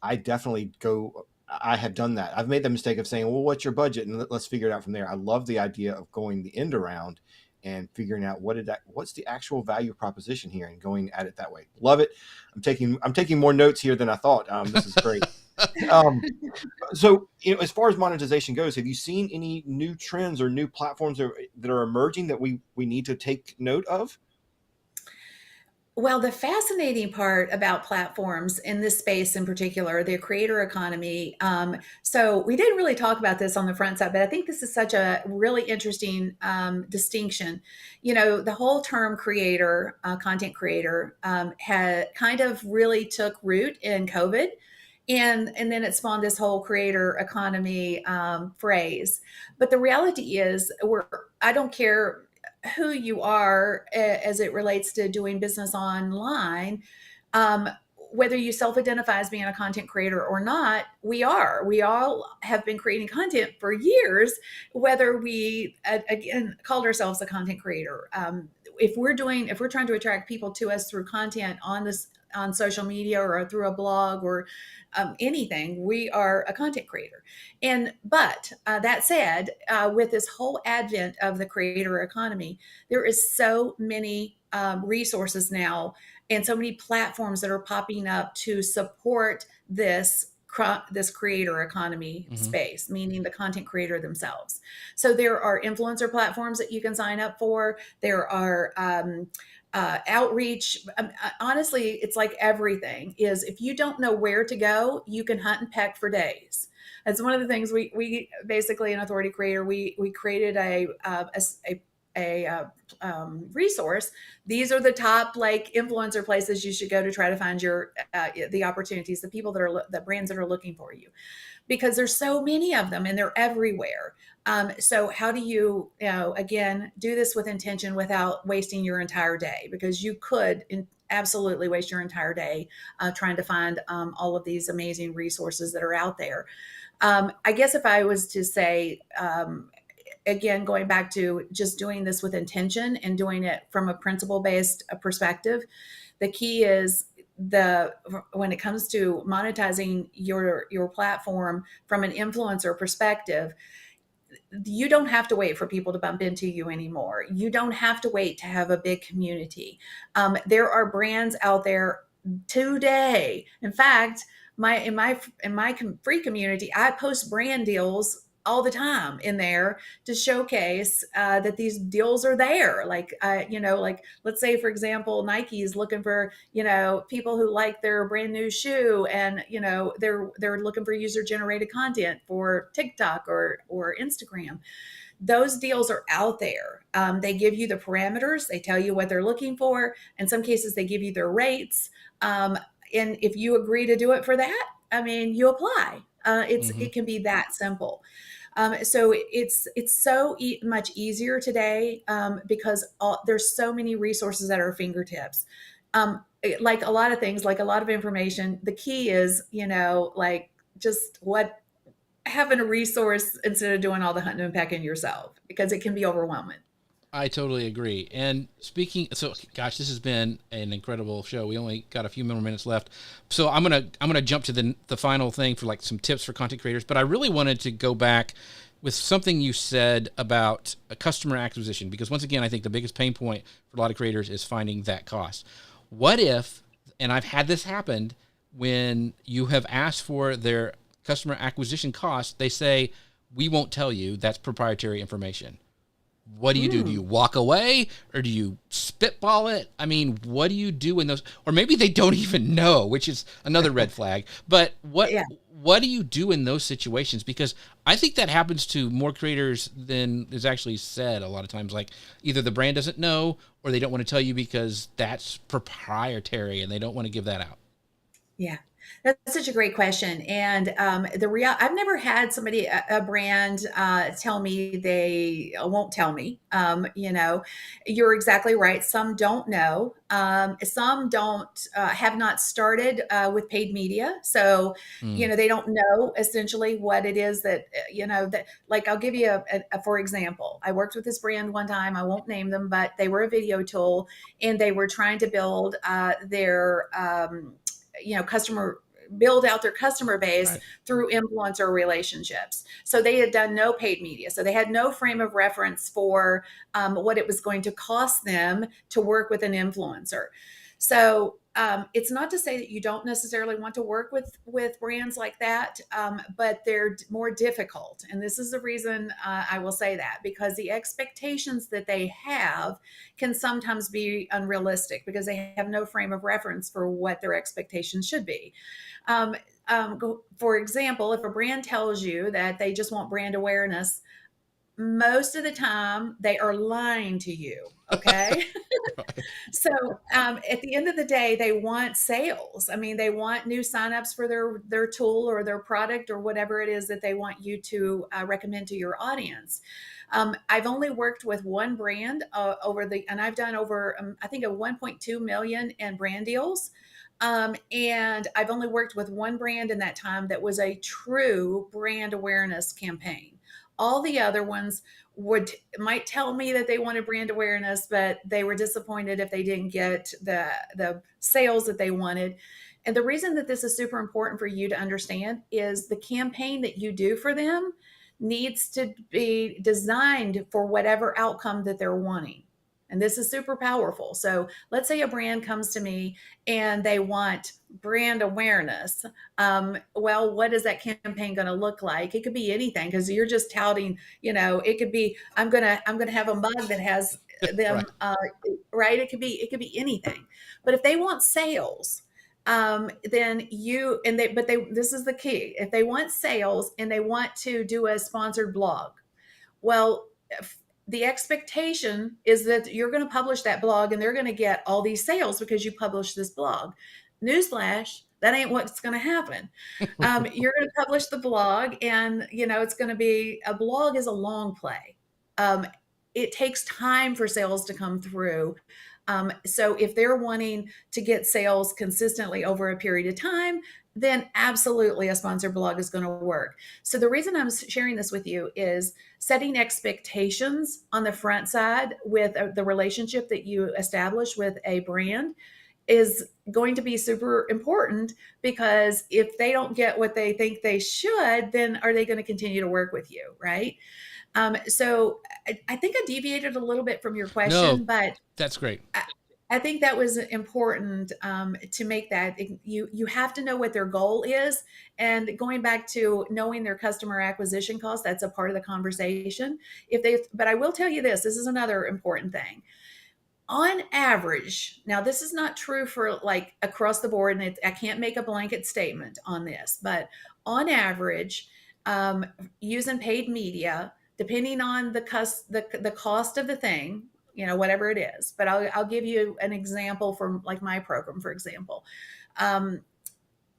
I definitely go. I have done that. I've made the mistake of saying, "Well, what's your budget?" and let's figure it out from there. I love the idea of going the end around and figuring out what's the actual value proposition here and going at it that way. Love it. I'm taking more notes here than I thought. This is great. Um, so, as far as monetization goes, have you seen any new trends or new platforms that are emerging that we need to take note of? Well, the fascinating part about platforms in this space in particular, the creator economy. So we didn't really talk about this on the front side, but I think this is such a really interesting distinction. The whole term creator, content creator, had kind of really took root in COVID. And then it spawned this whole creator economy phrase. But the reality is, I don't care who you are as it relates to doing business online, um, whether you self-identify as being a content creator or not, we all have been creating content for years, whether we again called ourselves a content creator. If we're trying to attract people to us through content on social media or through a blog or anything, we are a content creator. But that said, with this whole advent of the creator economy, there is so many resources now and so many platforms that are popping up to support this creator economy space, meaning the content creator themselves. So there are influencer platforms that you can sign up for. There are outreach. Honestly, it's like everything is, if you don't know where to go, you can hunt and peck for days. That's one of the things we basically, in Authority Creator, we created a resource. These are the top like influencer places you should go to try to find your the opportunities, the people the brands that are looking for you, because there's so many of them and they're everywhere. So how do you, again, do this with intention without wasting your entire day? Because you could absolutely waste your entire day trying to find all of these amazing resources that are out there. I guess if I was to say, again, going back to just doing this with intention and doing it from a principle-based perspective, the key is when it comes to monetizing your platform from an influencer perspective, you don't have to wait for people to bump into you anymore. You don't have to wait to have a big community. There are brands out there today. In fact, in my free community, I post brand deals all the time in there to showcase that these deals are there. Like, like let's say, for example, Nike is looking for, people who like their brand new shoe, and, they're looking for user generated content for TikTok or Instagram. Those deals are out there. They give you the parameters. They tell you what they're looking for. In some cases, they give you their rates. And if you agree to do it for that, you apply. It can be that simple. So it's so much easier today because there's so many resources at our fingertips. Like a lot of things, like a lot of information, the key is, having a resource instead of doing all the hunting and pecking yourself, because it can be overwhelming. I totally agree. And gosh, this has been an incredible show. We only got a few more minutes left. So I'm gonna jump to the final thing for like some tips for content creators. But I really wanted to go back with something you said about a customer acquisition, because once again, I think the biggest pain point for a lot of creators is finding that cost. What if, and I've had this happen, when you have asked for their customer acquisition cost, they say, we won't tell you, that's proprietary information. What do you do? Do you walk away, or do you spitball it? What do you do in those? Or maybe they don't even know, which is another red flag. But what do you do in those situations? Because I think that happens to more creators than is actually said a lot of times. Like, either the brand doesn't know, or they don't want to tell you because that's proprietary and they don't want to give that out. Yeah, that's such a great question. And I've never had somebody, a brand, tell me they won't tell me. You're exactly right. Some don't know. Some don't have not started with paid media, so Mm, they don't know essentially what it is that that. Like, I'll give you for example. I worked with this brand one time. I won't name them, but they were a video tool, and they were trying to build their customer build out their customer base right. through influencer relationships. So they had done no paid media. So they had no frame of reference for what it was going to cost them to work with an influencer. So it's not to say that you don't necessarily want to work with brands like that, but they're more difficult. And this is the reason I will say that, because the expectations that they have can sometimes be unrealistic because they have no frame of reference for what their expectations should be. Um, for example, if a brand tells you that they just want brand awareness, most of the time they are lying to you. Okay. Right. So at the end of the day, they want sales. I mean, they want new signups for their tool or their product or whatever it is that they want you to recommend to your audience. I've only worked with one brand and I've done over I think a 1.2 million in brand deals. And I've only worked with one brand in that time that was a true brand awareness campaign. All the other ones might tell me that they wanted brand awareness, but they were disappointed if they didn't get the sales that they wanted. And the reason that this is super important for you to understand is the campaign that you do for them needs to be designed for whatever outcome that they're wanting. And this is super powerful. So let's say a brand comes to me and they want brand awareness. Well, what is that campaign going to look like? It could be anything, because you're just touting, it could be, I'm gonna have a mug that has Right. them, right. It could be anything. But if they want sales, then this is the key. If they want sales and they want to do a sponsored blog, well, the expectation is that you're going to publish that blog and they're going to get all these sales because you published this blog. Newsflash, that ain't what's going to happen. You're going to publish the blog, and it's going to be, a blog is a long play. Um, it takes time for sales to come through. So if they're wanting to get sales consistently over a period of time, then absolutely a sponsored blog is going to work. So the reason I'm sharing this with you is setting expectations on the front side with the relationship that you establish with a brand is going to be super important, because if they don't get what they think they should, then are they going to continue to work with you, right? So I think I deviated a little bit from your No, question, but that's great. I think that was important, to make that. You have to know what their goal is, and going back to knowing their customer acquisition cost, that's a part of the conversation. But I will tell you this. This is another important thing. On average, now this is not true for like across the board, and I can't make a blanket statement on this, but on average, um, using paid media, depending on the cost of the thing, whatever it is. But I'll give you an example from like my program, for example. Um,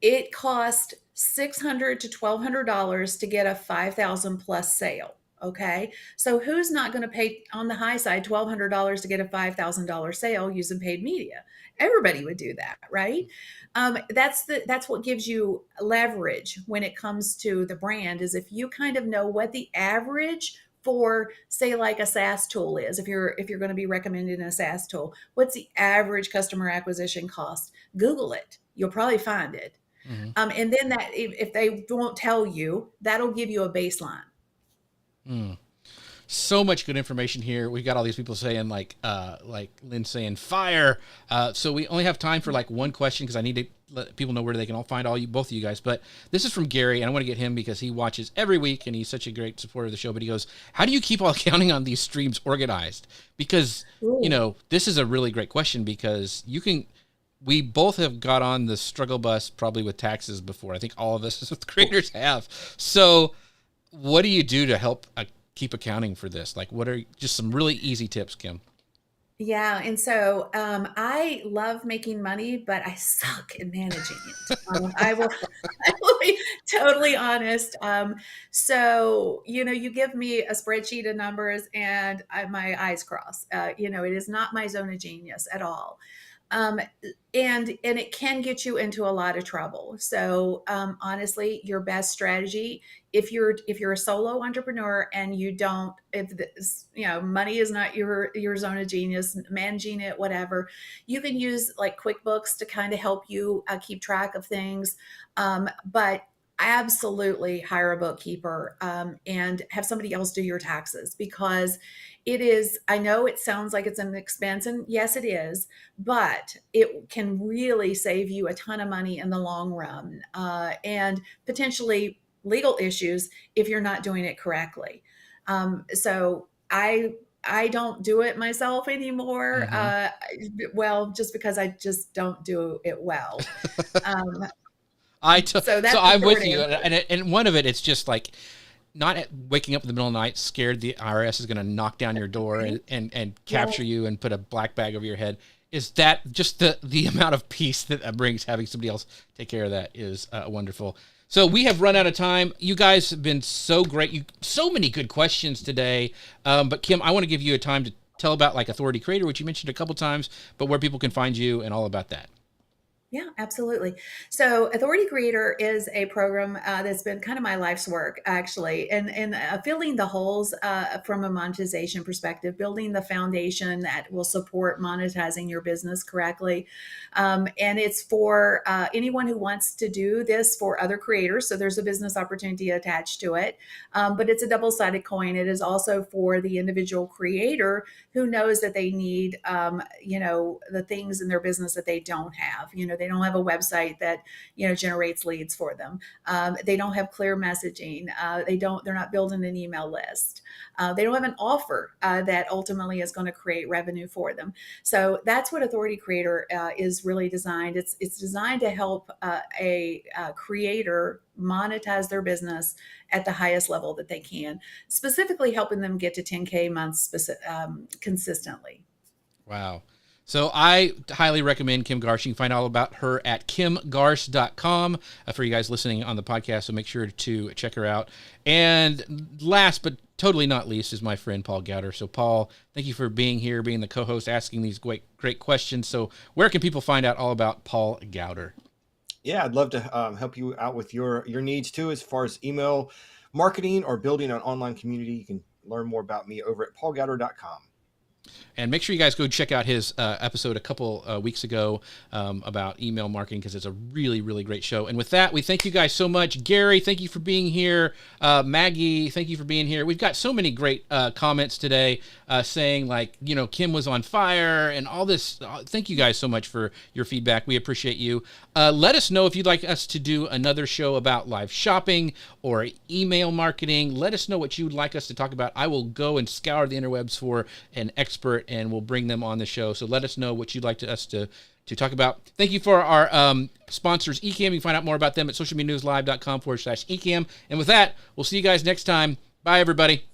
it cost $600 to $1,200 to get a 5,000 plus sale. Okay. So who's not going to pay on the high side $1,200 to get a $5,000 sale using paid media? Everybody would do that, right? That's what gives you leverage when it comes to the brand, is if you kind of know what the average for, say, like a SaaS tool is. If you're going to be recommending a SaaS tool, what's the average customer acquisition cost? Google it. You'll probably find it. Hmm. And then that, if they won't tell you, that'll give you a baseline. Mm. So much good information here. We got all these people saying like Lynn saying fire. So we only have time for like one question, because I need to let people know where they can all find both of you guys. But this is from Gary, and I want to get him because he watches every week and he's such a great supporter of the show. But he goes, "How do you keep all accounting on these streams organized?" Because Ooh. this is a really great question, because we both have got on the struggle bus probably with taxes before. I think all of us as creators have. So what do you do to help keep accounting for this? Like, what are just some really easy tips, Kim? Yeah, and so I love making money, but I suck at managing it. I will, I will be totally honest. So you give me a spreadsheet of numbers, and my eyes cross. It is not my zone of genius at all. Um, and it can get you into a lot of trouble. So honestly, your best strategy, if you're a solo entrepreneur and you don't, if this, money is not your zone of genius, managing it, whatever, you can use like QuickBooks to kind of help you keep track of things. But absolutely hire a bookkeeper, and have somebody else do your taxes, because it is, I know it sounds like it's an expense, and yes it is, but it can really save you a ton of money in the long run, and potentially legal issues if you're not doing it correctly. So I don't do it myself anymore. Mm-hmm. Well, just because I just don't do it well. Um, so So that's the I'm short with you, answer. and one of it, it's just like not waking up in the middle of the night scared the IRS is going to knock down your door Right? and Yeah. capture you and put a black bag over your head. Is that just the amount of peace that brings having somebody else take care of that is wonderful. So we have run out of time. You guys have been so great. So many good questions today. But Kim, I want to give you a time to tell about like Authority Creator, which you mentioned a couple times, but where people can find you and all about that. Yeah, absolutely. So, Authority Creator is a program that's been kind of my life's work, actually, and filling the holes from a monetization perspective, building the foundation that will support monetizing your business correctly. And it's for anyone who wants to do this for other creators. So, there's a business opportunity attached to it, but it's a double-sided coin. It is also for the individual creator who knows that they need, the things in their business that they don't have. They don't have a website that, generates leads for them. They don't have clear messaging. They're not building an email list. They don't have an offer that ultimately is going to create revenue for them. So that's what Authority Creator is really designed. It's designed to help a creator monetize their business at the highest level that they can, specifically helping them get to 10K months consistently. Wow. So I highly recommend Kim Garsh. You can find all about her at kimgarsh.com for you guys listening on the podcast. So make sure to check her out. And last but totally not least is my friend Paul Gowder. So Paul, thank you for being here, being the co-host, asking these great questions. So where can people find out all about Paul Gowder? Yeah, I'd love to help you out with your needs too, as far as email marketing or building an online community. You can learn more about me over at paulgowder.com. And make sure you guys go check out his episode a couple weeks ago about email marketing, because it's a really, really great show. And with that, we thank you guys so much. Gary, thank you for being here. Maggie, thank you for being here. We've got so many great comments today saying like, Kim was on fire and all this. Thank you guys so much for your feedback. We appreciate you. Let us know if you'd like us to do another show about live shopping or email marketing. Let us know what you'd like us to talk about. I will go and scour the interwebs for an expert, and we'll bring them on the show. So let us know what you'd like us to talk about. Thank you for our sponsors, Ecamm. You can find out more about them at socialmedianewslive.com/Ecamm. And with that, we'll see you guys next time. Bye, everybody.